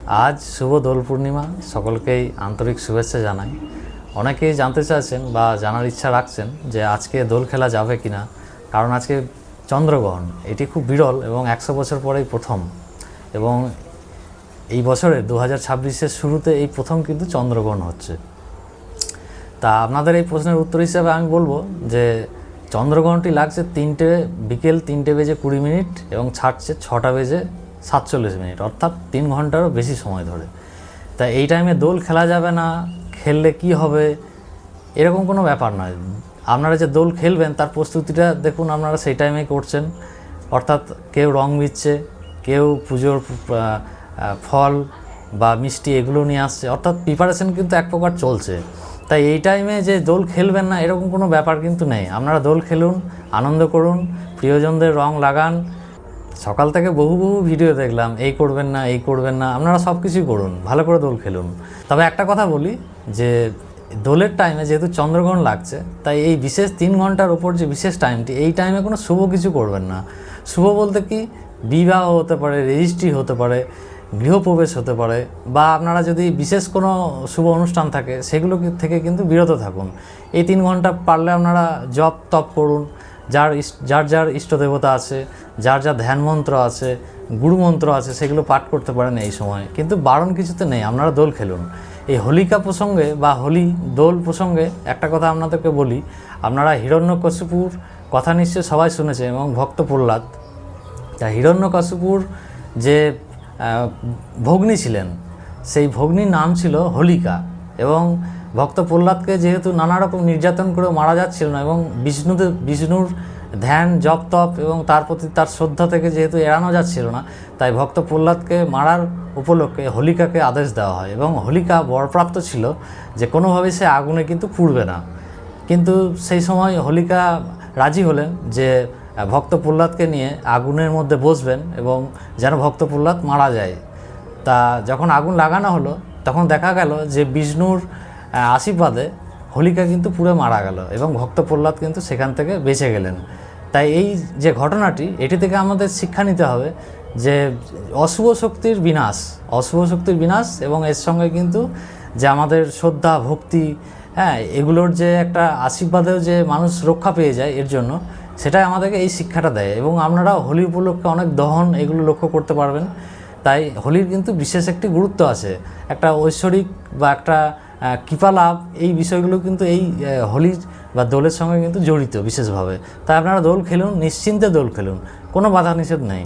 आज शुभ দোল পূর্ণিমা সকলকেই আন্তরিক শুভেচ্ছা জানাই। অনেকেই জানতে চাচ্ছেন বা জানার ইচ্ছা রাখছেন যে আজকে দোল খেলা যাবে কিনা, কারণ আজকে চন্দ্রগ্রহণ। এটি খুব বিরল এবং 100 বছর পরেই প্রথম, এবং এই বছরের 2026-এর শুরুতে এই প্রথম কিন্তু চন্দ্রগ্রহণ হচ্ছে। তা আপনাদের এই প্রশ্নের উত্তর হিসেবে আমি বলবো যে চন্দ্রগ্রহণটি লাগছে বিকেল 3:20 এবং ছাড়ছে 6:47, অর্থাৎ 3 ঘন্টারও বেশি সময় ধরে। তা এই টাইমে দোল খেলা যাবে না, খেললে কি হবে এরকম কোনো ব্যাপার নয়। আপনারা যে দোল খেলবেন তার প্রস্তুতিটা দেখুন আপনারা সেই টাইমেই করছেন, অর্থাৎ কেউ রং দিচ্ছে, কেউ পুজোর ফল বা মিষ্টি এগুলো নিয়ে আসছে, অর্থাৎ প্রিপারেশন কিন্তু এক প্রকার চলছে। তাই এই টাইমে যে দোল খেলবেন না এরকম কোনো ব্যাপার কিন্তু নেই। আপনারা দোল খেলুন, আনন্দ করুন, প্রিয়জনদের রং লাগান। সকাল থেকে বহু ভিডিও দেখলাম, এই করবেন না এই করবেন না, আপনারা সব কিছুই করুন, ভালো করে দোল খেলুন। তবে একটা কথা বলি যে দোলের টাইমে যেহেতু চন্দ্রগ্রহণ লাগছে, তাই এই বিশেষ 3 ঘন্টার ওপর যে বিশেষ টাইমটি, এই টাইমে কোনো শুভ কিছু করবেন না। শুভ বলতে কি, বিবাহ হতে পারে, রেজিস্ট্রি হতে পারে, গৃহপ্রবেশ হতে পারে, বা আপনারা যদি বিশেষ কোনো শুভ অনুষ্ঠান থাকে সেগুলো থেকে কিন্তু বিরত থাকুন। এই 3 ঘন্টা পারলে আপনারা জপ তপ করুন, যার ইষ্ট দেবতা আছে, যার ধ্যান মন্ত্র আছে, গুরু মন্ত্র আছে, সেগুলো পাঠ করতে পারেন এই সময়। কিন্তু বারণ কিছুতে নেই, আপনারা দোল খেলুন। এই হোলিকা প্রসঙ্গে বা দোল প্রসঙ্গে একটা কথা আপনাদেরকে বলি, আপনারা হিরণ্যকশিপুর কথা নিশ্চয়ই সবাই শুনেছে, এবং ভক্ত প্রহ্লাদ। তা হিরণ্যকশিপুর যে ভগ্নী ছিলেন, সেই ভগ্নীর নাম ছিল হোলিকা, এবং ভক্ত প্রহ্লাদকে যেহেতু নানা রকম নির্যাতন করে মারা যাচ্ছিল না, এবং বিষ্ণুর ধ্যান জপ তপ এবং তার প্রতি তার শ্রদ্ধা থেকে যেহেতু এড়ানো যাচ্ছিল না, তাই ভক্ত প্রহ্লাদকে মারার উপলক্ষে হোলিকাকে আদেশ দেওয়া হয়। এবং হোলিকা বরপ্রাপ্ত ছিল যে কোনোভাবেই সে আগুনে কিন্তু পুড়বে না। কিন্তু সেই সময় হোলিকা রাজি হলেন যে ভক্ত প্রহ্লাদকে নিয়ে আগুনের মধ্যে বসবেন এবং যেন ভক্ত প্রহ্লাদ মারা যায়। তা যখন আগুন লাগানো হলো, তখন দেখা গেল যে বিষ্ণুর আশীর্বাদে হোলিকা কিন্তু পুড়ে মারা গেল, এবং ভক্ত প্রহ্লাদ কিন্তু সেখান থেকে বেঁচে গেলেন। তাই এই যে ঘটনাটি, এটি থেকে আমাদের শিক্ষা নিতে হবে যে অশুভ শক্তির বিনাশ, এবং এর সঙ্গে কিন্তু যে আমাদের শ্রদ্ধা ভক্তি, এগুলোর যে একটা আশীর্বাদেও যে মানুষ রক্ষা পেয়ে যায়, এর জন্য সেটাই আমাদেরকে এই শিক্ষাটা দেয়। এবং আপনারা হোলি উপলক্ষে অনেক দহন এগুলো লক্ষ্য করতে পারবেন। তাই হোলির কিন্তু বিশেষ একটি গুরুত্ব আছে, একটা ঐশ্বরিক বা একটা কৃপা লাভ, এই বিষয়গুলো কিন্তু এই হোলির বা দোলের সঙ্গে কিন্তু জড়িত বিশেষভাবে। তাই আপনারা দোল খেলুন, নিশ্চিন্তে দোল খেলুন, কোনো বাধা নিষেধ নেই।